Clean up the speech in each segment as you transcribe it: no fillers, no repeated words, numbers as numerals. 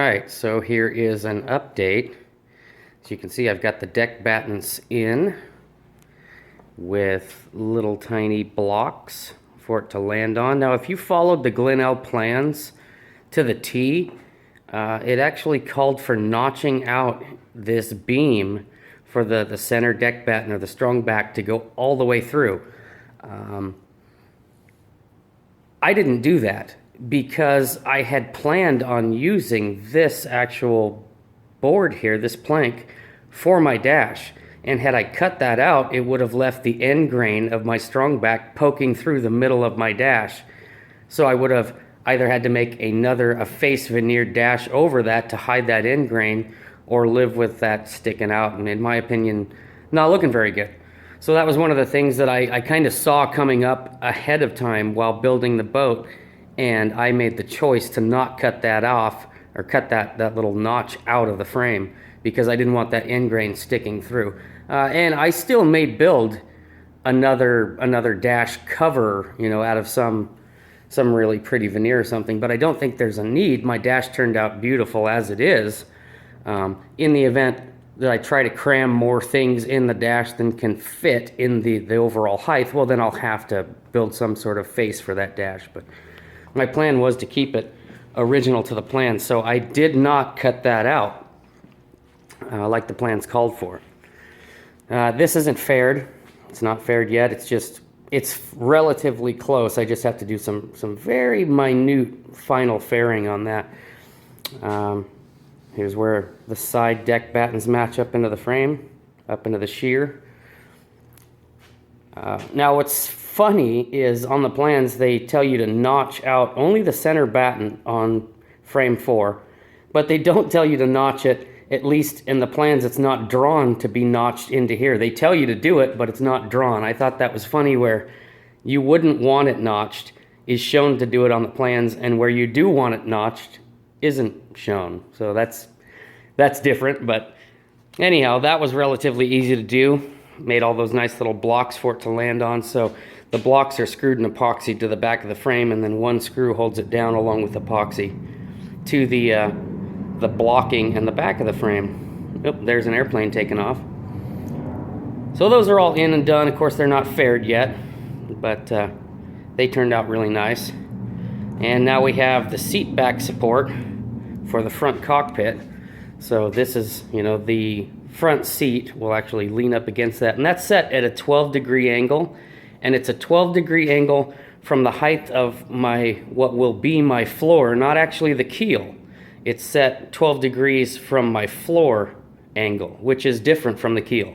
Alright, so here is an update. As you can see, I've got the deck battens in with little tiny blocks for it to land on. Now, if you followed the glen-l plans to the T, it actually called for notching out this beam for the center deck batten or the strong back to go all the way through. I didn't do that because I had planned on using this actual board here, this plank, for my dash. And had I cut that out, it would have left the end grain of my strong back poking through the middle of my dash. So I would have either had to make a face veneered dash over that to hide that end grain, or live with that sticking out, and in my opinion, not looking very good. So that was one of the things that I kind of saw coming up ahead of time while building the boat, and I made the choice to not cut that off, or cut that little notch out of the frame, because I didn't want that end grain sticking through. And I still may build another dash cover, you know, out of some really pretty veneer or something, but I don't think there's a need. My dash turned out beautiful as it is. In the event that I try to cram more things in the dash than can fit in the overall height, well, then I'll have to build some sort of face for that dash. But my plan was to keep it original to the plan, so I did not cut that out like the plans called for. This isn't faired. It's not faired yet. It's relatively close. I just have to do some very minute final fairing on that. Here's where the side deck battens match up into the frame, up into the shear. Now what's funny is on the plans they tell you to notch out only the center batten on frame 4, but they don't tell you to notch it. At least in the plans, it's not drawn to be notched into here. They tell you to do it, but it's not drawn. I thought that was funny, where you wouldn't want it notched is shown to do it on the plans, and where you do want it notched isn't shown. So that's different, but anyhow, that was relatively easy to do. Made all those nice little blocks for it to land on. So the blocks are screwed in epoxy to the back of the frame, and then one screw holds it down along with epoxy to the blocking in the back of the frame. Oh, there's an airplane taking off. So those are all in and done. Of course, they're not faired yet, but they turned out really nice. And now we have the seat back support for the front cockpit. So this is, you know, the front seat will actually lean up against that, and that's set at a 12-degree angle, and it's a 12-degree angle from the height of what will be my floor, not actually the keel. It's set 12 degrees from my floor angle, which is different from the keel.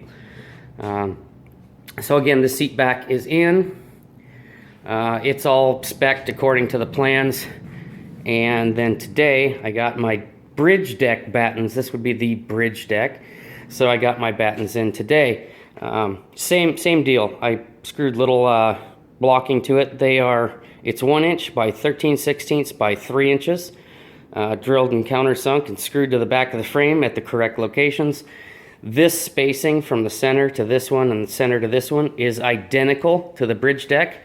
So again, the seat back is in. It's all spec'd according to the plans. And then today I got my bridge deck battens. This would be the bridge deck. So I got my battens in today. Same deal. I screwed little blocking to it. It's 1 inch by 13/16 by 3 inches. Drilled and countersunk and screwed to the back of the frame at the correct locations. This spacing from the center to this one and the center to this one is identical to the bridge deck,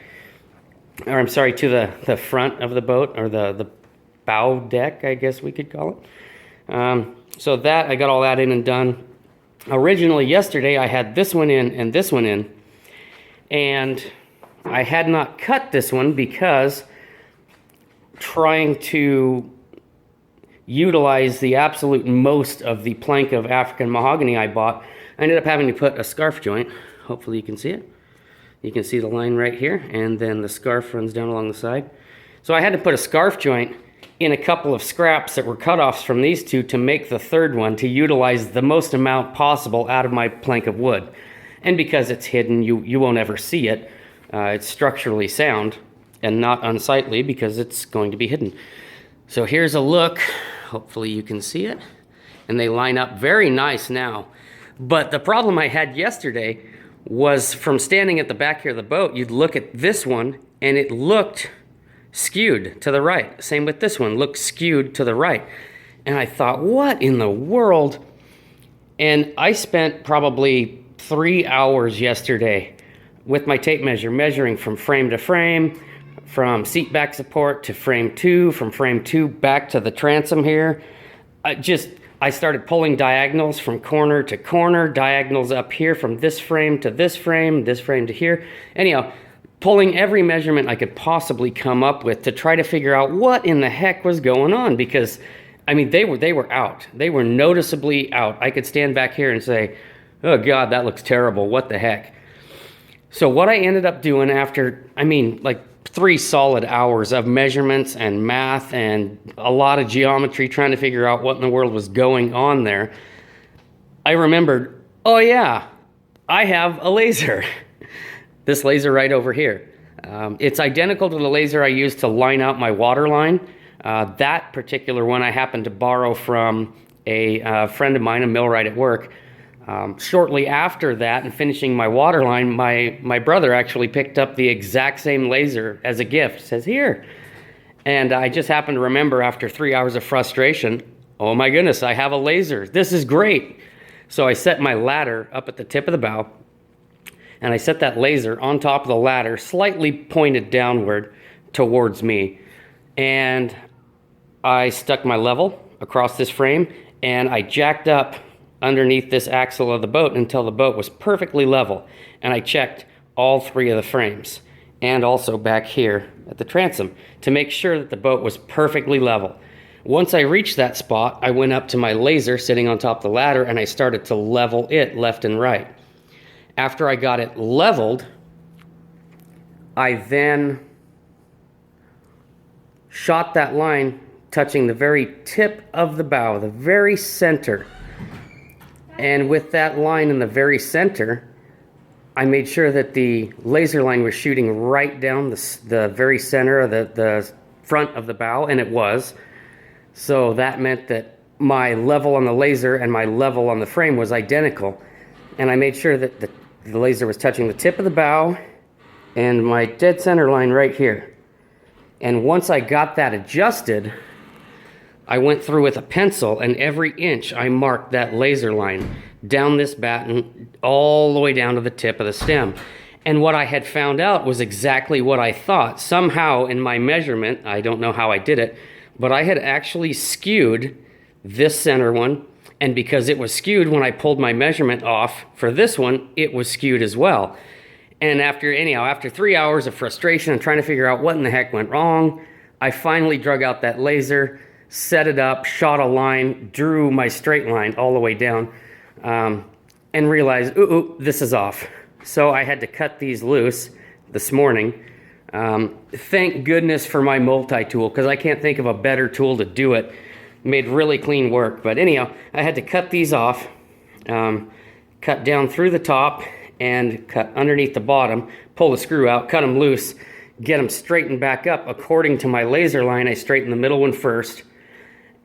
or I'm sorry, to the front of the boat, or the bow deck, I guess we could call it. So that, I got all that in and done. Originally yesterday I had this one in and this one in, and I had not cut this one because trying to utilize the absolute most of the plank of African mahogany I bought, I ended up having to put a scarf joint. Hopefully you can see it. You can see the line right here, and then the scarf runs down along the side. So I had to put a scarf joint in a couple of scraps that were cutoffs from these two to make the third one, to utilize the most amount possible out of my plank of wood. And because it's hidden, you won't ever see it. It's structurally sound and not unsightly because it's going to be hidden. So here's a look. Hopefully you can see it. And they line up very nice now. But the problem I had yesterday was, from standing at the back here of the boat, you'd look at this one and it looked skewed to the right. Same with this one, looked skewed to the right. And I thought, what in the world? And I spent probably 3 hours yesterday with my tape measure, measuring from frame to frame, from seat back support to frame 2, from frame 2 back to the transom here. I started pulling diagonals from corner to corner, diagonals up here from this frame to this frame to here. Anyhow, pulling every measurement I could possibly come up with to try to figure out what in the heck was going on, because I mean, they were out. They were noticeably out. I could stand back here and say, oh God, that looks terrible. What the heck? So what I ended up doing after, I mean, like 3 solid hours of measurements and math and a lot of geometry trying to figure out what in the world was going on there, I remembered, oh yeah, I have a laser. This laser right over here. It's identical to the laser I used to line out my water line. That particular one I happened to borrow from a friend of mine, a millwright at work. Shortly after that and finishing my water line, my brother actually picked up the exact same laser as a gift. Says, here. And I just happened to remember after 3 hours of frustration, oh my goodness, I have a laser. This is great. So I set my ladder up at the tip of the bow, and I set that laser on top of the ladder, slightly pointed downward towards me. And I stuck my level across this frame, and I jacked up underneath this axle of the boat until the boat was perfectly level. And I checked all 3 of the frames, and also back here at the transom, to make sure that the boat was perfectly level. Once I reached that spot, I went up to my laser sitting on top of the ladder, and I started to level it left and right. After I got it leveled, I then shot that line touching the very tip of the bow, the very center. And with that line in the very center, I made sure that the laser line was shooting right down the very center of the front of the bow, and it was. So that meant that my level on the laser and my level on the frame was identical. And I made sure that the laser was touching the tip of the bow and my dead center line right here. And once I got that adjusted, I went through with a pencil, and every inch I marked that laser line down this batten all the way down to the tip of the stem. And what I had found out was exactly what I thought. Somehow in my measurement, I don't know how I did it, but I had actually skewed this center one. And because it was skewed, when I pulled my measurement off for this one, it was skewed as well. And after 3 hours of frustration and trying to figure out what in the heck went wrong, I finally drug out that laser, set it up, shot a line, drew my straight line all the way down, and realized, ooh, this is off. So I had to cut these loose this morning. Thank goodness for my multi-tool, because I can't think of a better tool to do it. Made really clean work. But anyhow, I had to cut these off, cut down through the top and cut underneath the bottom, pull the screw out, cut them loose, get them straightened back up according to my laser line. I straightened the middle one first,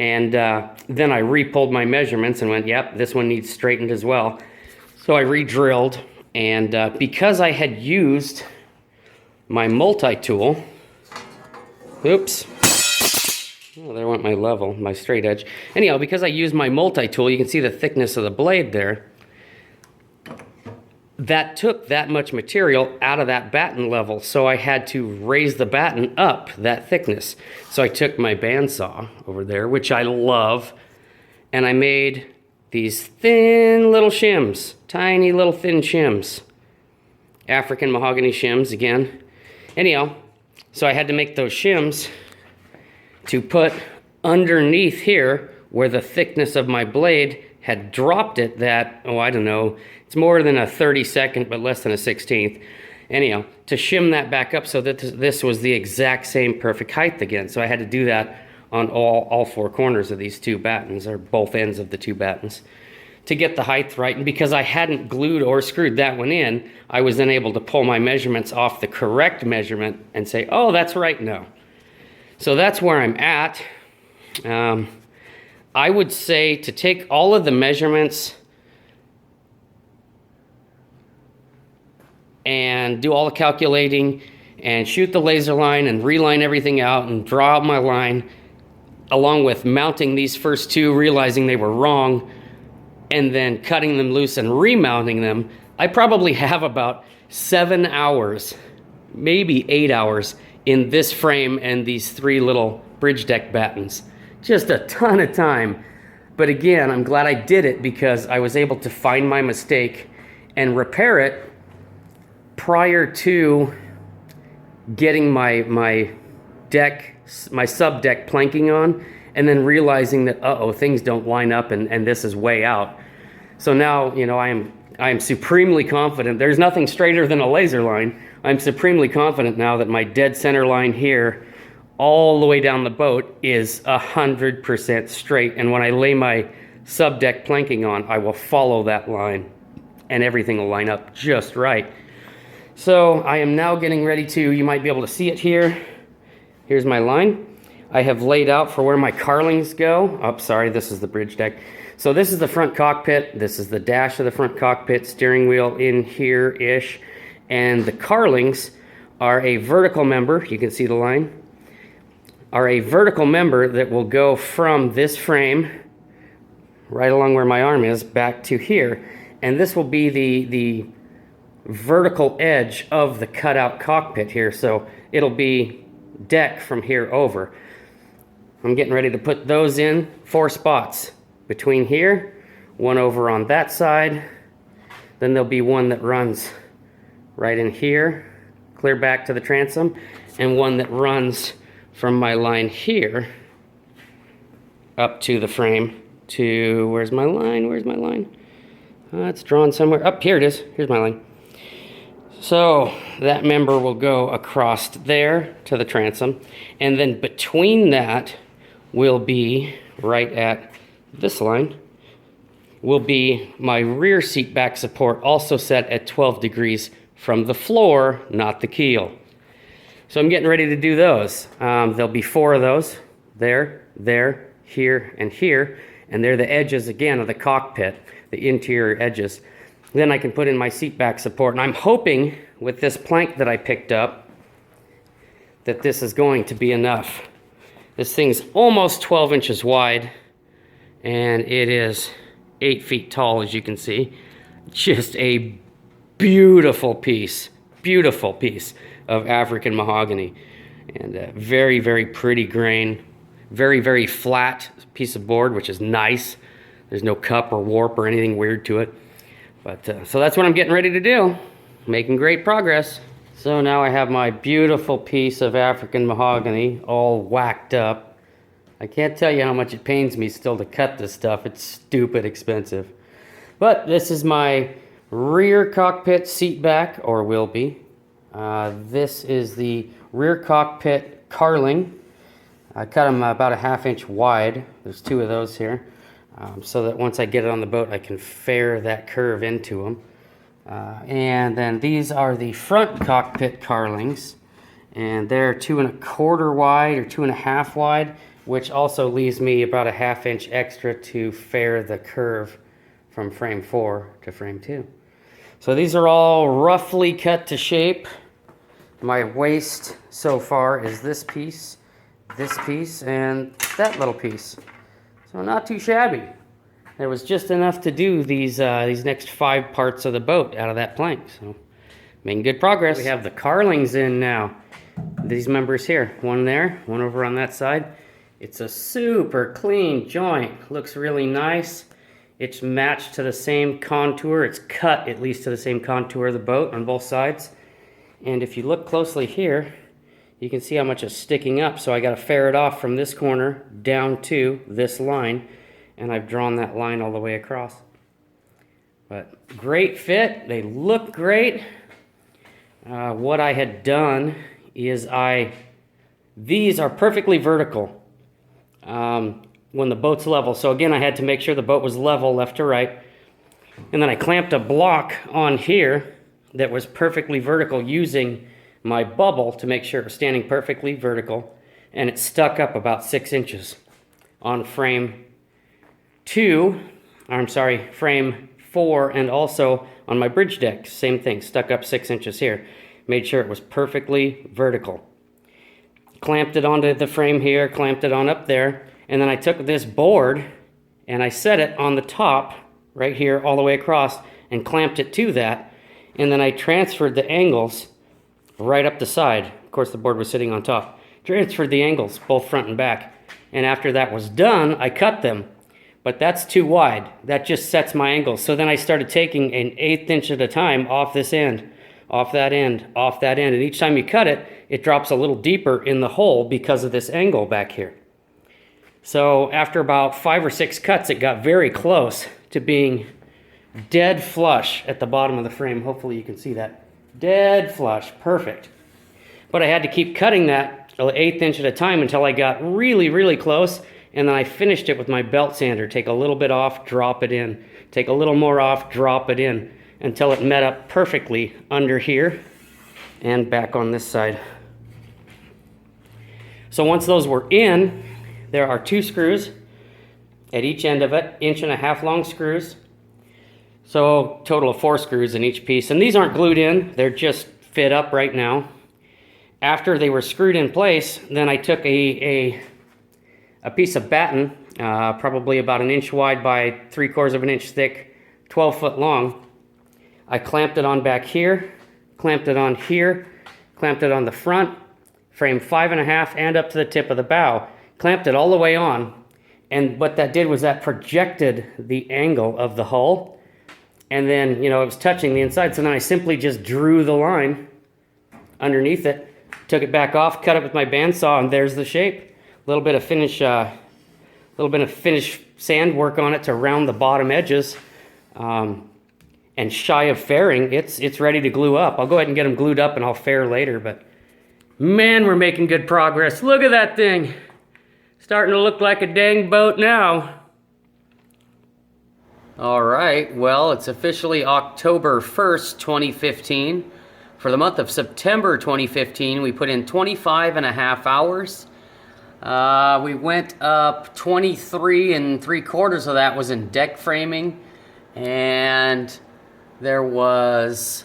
and then I re-pulled my measurements and went, yep, this one needs straightened as well. So I re-drilled, and because I had used my multi-tool, oops, oh, there went my level, my straight edge. Anyhow, because I used my multi-tool, you can see the thickness of the blade there. That took that much material out of that batten level, so I had to raise the batten up that thickness. So I took my bandsaw over there, which I love, and I made these thin little shims, tiny little thin shims. African mahogany shims again. Anyhow, so I had to make those shims to put underneath here where the thickness of my blade had dropped it that, oh, I don't know, it's more than a 32nd, but less than a 16th. Anyhow, to shim that back up so that this was the exact same perfect height again. So I had to do that on all 4 corners of these 2 battens, or both ends of the 2 battens, to get the height right. And because I hadn't glued or screwed that one in, I was then able to pull my measurements off the correct measurement and say, oh, that's right now. So that's where I'm at. I would say to take all of the measurements and do all the calculating and shoot the laser line and reline everything out and draw out my line, along with mounting these first 2, realizing they were wrong, and then cutting them loose and remounting them. I probably have about 7 hours, maybe 8 hours in this frame and these 3 little bridge deck battens. Just a ton of time. But again, I'm glad I did it because I was able to find my mistake and repair it prior to getting my deck, my sub deck planking on, and then realizing that, uh-oh, things don't line up and this is way out. So now, you know, I am supremely confident. There's nothing straighter than a laser line. I'm supremely confident now that my dead center line here all the way down the boat is 100% straight. And when I lay my sub deck planking on, I will follow that line and everything will line up just right. So I am now getting ready to, you might be able to see it here. Here's my line. I have laid out for where my carlings go. Oh, sorry, this is the bridge deck. So this is the front cockpit. This is the dash of the front cockpit, steering wheel in here-ish. And the carlings are a vertical member, you can see the line, are a vertical member that will go from this frame, right along where my arm is, back to here. And this will be the vertical edge of the cutout cockpit here. So it'll be deck from here over. I'm getting ready to put those in 4 spots between here, one over on that side, then there'll be one that runs right in here, clear back to the transom, and one that runs from my line here up to the frame to, where's my line? It's drawn somewhere. Up here it is. Here's my line. So that member will go across there to the transom, and then between that will be, right at this line, will be my rear seat back support, also set at 12 degrees from the floor, not the keel. So I'm getting ready to do those. There'll be 4 of those, there, here, and here, and they're the edges again of the cockpit, the interior edges. Then I can put in my seat back support, and I'm hoping with this plank that I picked up that this is going to be enough. This thing's almost 12 inches wide, and it is 8 feet tall, as you can see. Just a beautiful piece of African mahogany, and a very, very pretty grain, very, very flat piece of board, which is nice. There's no cup or warp or anything weird to it. But so that's what I'm getting ready to do. Making great progress. So now I have my beautiful piece of African mahogany all whacked up. I can't tell you how much it pains me still to cut this stuff. It's stupid expensive. But this is my rear cockpit seat back, or will be. This is the rear cockpit carling. I cut them about a 1/2 inch wide. There's 2 of those here. So that once I get it on the boat, I can fare that curve into them. And then these are the front cockpit carlings, and they're 2 1/4 wide or 2 1/2 wide, which also leaves me about a 1/2 inch extra to fare the curve from frame 4 to frame 2. So these are all roughly cut to shape. My waist so far is this piece, and that little piece. So not too shabby. There was just enough to do these next 5 parts of the boat out of that plank. So making good progress. We have the carlings in now. These members here, one there, one over on that side. It's a super clean joint. Looks really nice. It's matched to the same contour. It's cut at least to the same contour of the boat on both sides. And if you look closely here, you can see how much is sticking up. So I got to fare it off from this corner down to this line. And I've drawn that line all the way across. But great fit. They look great. What I had done is these are perfectly vertical when the boat's level. So again, I had to make sure the boat was level left to right. And then I clamped a block on here that was perfectly vertical using my bubble to make sure it was standing perfectly vertical. And it stuck up about 6 inches on frame 4, and also on my bridge deck. Same thing, stuck up 6 inches here. Made sure it was perfectly vertical. Clamped it onto the frame here, clamped it on up there, and then I took this board and I set it on the top right here all the way across and clamped it to that, and then I transferred the angles right up the side. Of course, the board was sitting on top. Transferred the angles both front and back, and after that was done, I cut them. but that's too wide. That just sets my angle. So then I started taking 1/8 inch at a time off this end, off that end, off that end. And each time you cut it, it drops a little deeper in the hole because of this angle back here. So after about 5 or 6 cuts, it got very close to being dead flush at the bottom of the frame. Hopefully you can see that. Dead flush, perfect. But I had to keep cutting that 1/8 inch at a time until I got really, really close. And then I finished it with my belt sander. Take a little bit off, drop it in. Take a little more off, drop it in. Until it met up perfectly under here and back on this side. So once those were in, there are 2 screws at each end of it, 1.5 inch long screws. So total of 4 screws in each piece. And these aren't glued in, they're just fit up right now. After they were screwed in place, then I took a piece of batten, probably about 1 inch wide by 3/4 of an inch thick, 12 foot long. I clamped it on back here, clamped it on here, clamped it on the front, frame 5.5 and up to the tip of the bow. Clamped it all the way on. And what that did was that projected the angle of the hull. And then, you know, it was touching the inside. So then I simply just drew the line underneath it, took it back off, cut it with my bandsaw, and there's the shape. A little bit of finish sand work on it to round the bottom edges. And shy of fairing, it's ready to glue up. I'll go ahead and get them glued up and I'll fair later, but man, we're making good progress. Look at that thing. Starting to look like a dang boat now. All right, well, it's officially October 1st, 2015. For the month of September 2015, we put in 25.5 hours. We went up 23 3/4 of that was in deck framing, and there was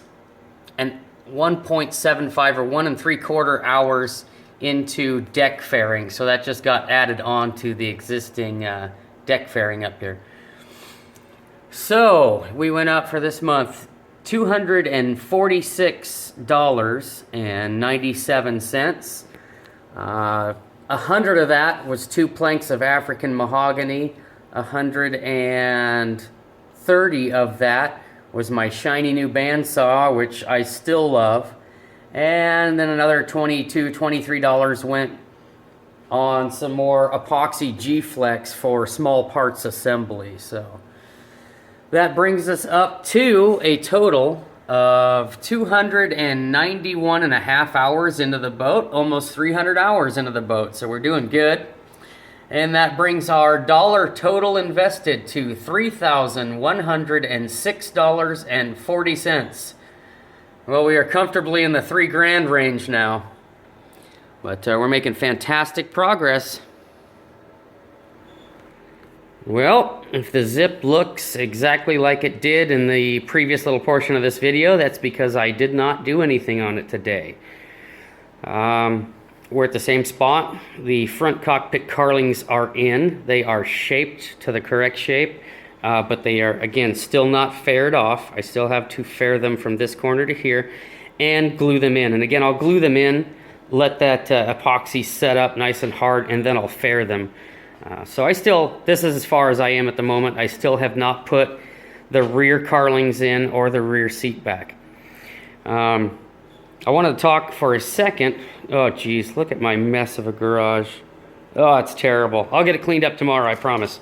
an 1.75 or 1 3/4 hours into deck fairing. So that just got added on to the existing deck fairing up here. So we went up for this month $246.97. 100 of that was 2 planks of African mahogany. 130 of that was my shiny new bandsaw, which I still love. And then another $22, $23 went on some more epoxy G-Flex for small parts assembly. So that brings us up to a total of 291.5 hours into the boat, almost 300 hours into the boat. So we're doing good. And that brings our dollar total invested to $3,106.40. Well, we are comfortably in the $3,000 range now. But we're making fantastic progress. Well, if the zip looks exactly like it did in the previous little portion of this video, that's because I did not do anything on it today. We're at the same spot. The front cockpit carlings are in. They are shaped to the correct shape, but they are, again, still not faired off. I still have to fair them from this corner to here and glue them in. And again, I'll glue them in, let that epoxy set up nice and hard, and then I'll fair them. So this is as far as I am at the moment. I still have not put the rear carlings in or the rear seat back. I wanted to talk for a second. Oh geez, look at my mess of a garage. Oh, it's terrible. I'll get it cleaned up tomorrow, I promise.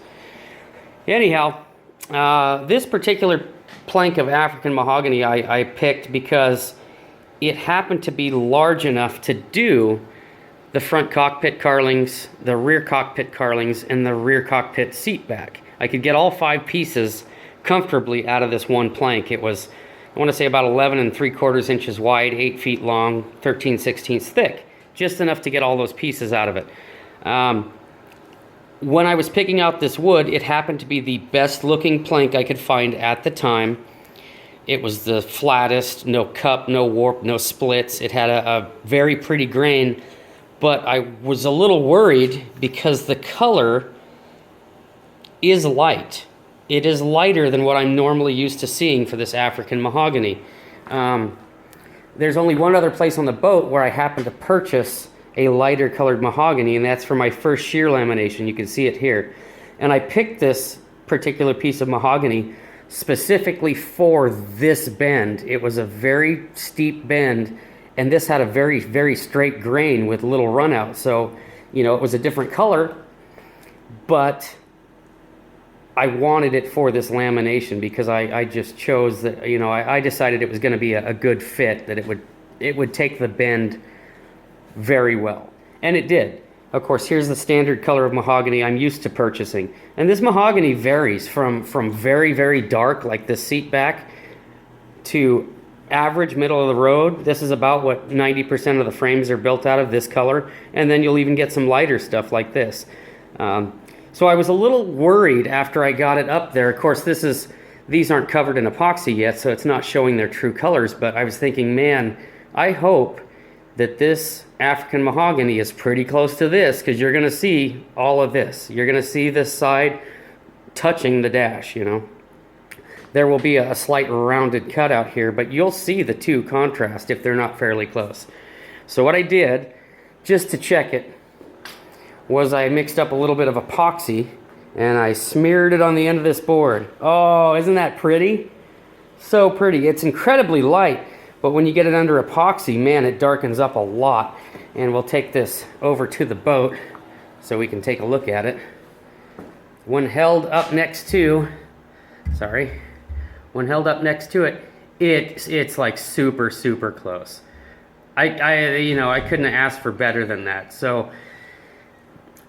Anyhow, this particular plank of African mahogany I picked because it happened to be large enough to do the front cockpit carlings, the rear cockpit carlings, and the rear cockpit seat back. I could get all 5 pieces comfortably out of this one plank. It was, I want to say, about 11 3/4 inches wide, 8 feet long, 13/16 thick. Just enough to get all those pieces out of it. When I was picking out this wood, it happened to be the best looking plank I could find at the time. It was the flattest, no cup, no warp, no splits. It had a very pretty grain, but I was a little worried because the color is light. It is lighter than what I'm normally used to seeing for this African mahogany. There's only one other place on the boat where I happened to purchase a lighter colored mahogany, and that's for my first shear lamination. You can see it here. And I picked this particular piece of mahogany specifically for this bend. It was a very steep bend, and this had a very, very straight grain with little run out. So, you know, it was a different color, but I wanted it for this lamination because I just chose that, you know, I decided it was going to be a good fit, that it would take the bend very well. And it did. Of course, here's the standard color of mahogany I'm used to purchasing. And this mahogany varies from very, very dark, like this Seatback, to average, middle of the road. This is about what 90% of the frames are built out of, this color. And then you'll even get some lighter stuff like this. So I was a little worried after I got it up there. Of course, these aren't covered in epoxy yet, so it's not showing their true colors. But I was thinking, man, I hope that this African mahogany is pretty close to this, because you're going to see all of this. You're going to see this side touching the dash, you know. There will be a slight rounded cutout here, but you'll see the two contrast if they're not fairly close. So what I did, just to check it, was I mixed up a little bit of epoxy and I smeared it on the end of this board. Oh, isn't that pretty? So pretty. It's incredibly light, but when you get it under epoxy, man, it darkens up a lot. And we'll take this over to the boat so we can take a look at it. When held up next to, when held up next to it, it's like super, super close. You know, I couldn't have asked for better than that. So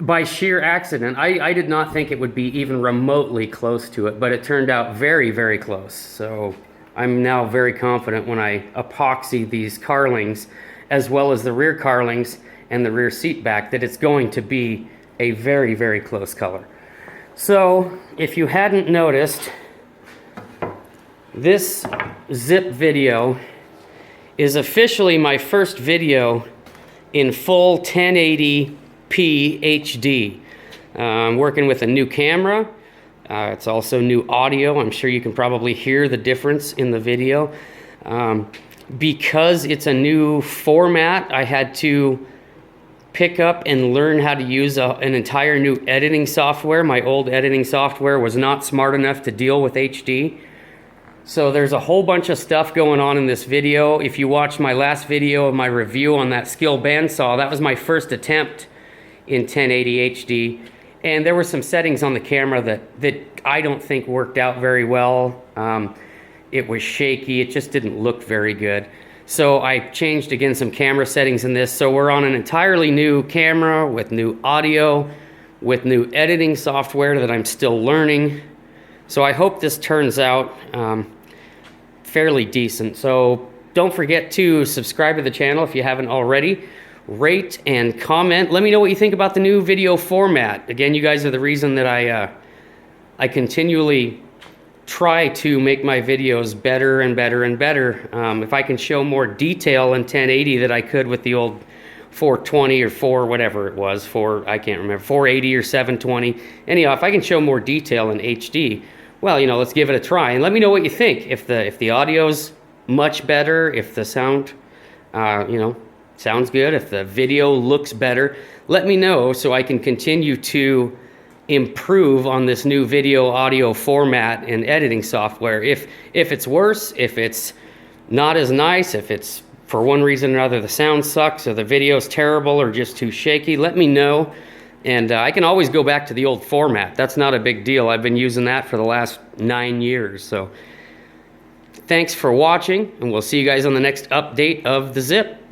by sheer accident, I did not think it would be even remotely close to it, but it turned out very, very close. So I'm now very confident when I epoxy these carlings, as well as the rear carlings and the rear seat back, that it's going to be a very, very close color. So if you hadn't noticed, this zip video is officially my first video in full 1080p HD. I'm working with a new camera. It's also new audio. I'm sure you can probably hear the difference in the video. Because it's a new format, I had to pick up and learn how to use an entire new editing software. My old editing software was not smart enough to deal with HD. So there's a whole bunch of stuff going on in this video. If you watched my last video of my review on that Skill bandsaw, that was my first attempt in 1080 HD. And there were some settings on the camera that I don't think worked out very well. It was shaky. It just didn't look very good. So I changed again some camera settings in this. So we're on an entirely new camera with new audio, with new editing software that I'm still learning. So I hope this turns out fairly decent. So don't forget to subscribe to the channel if you haven't already. Rate and comment. Let me know what you think about the new video format. Again, you guys are the reason that I continually try to make my videos better and better and better. If I can show more detail in 1080 that I could with the old 420 or whatever it was, I can't remember, 480 or 720. Anyhow, if I can show more detail in HD, well, you know, let's give it a try. And let me know what you think. If the audio's much better, if the sound, you know, sounds good, if the video looks better, let me know so I can continue to improve on this new video audio format and editing software. If it's worse, if it's not as nice, if it's for one reason or another the sound sucks or the video's terrible or just too shaky, let me know. And I can always go back to the old format. That's not a big deal. I've been using that for the last 9 years. So thanks for watching, and we'll see you guys on the next update of the Zip.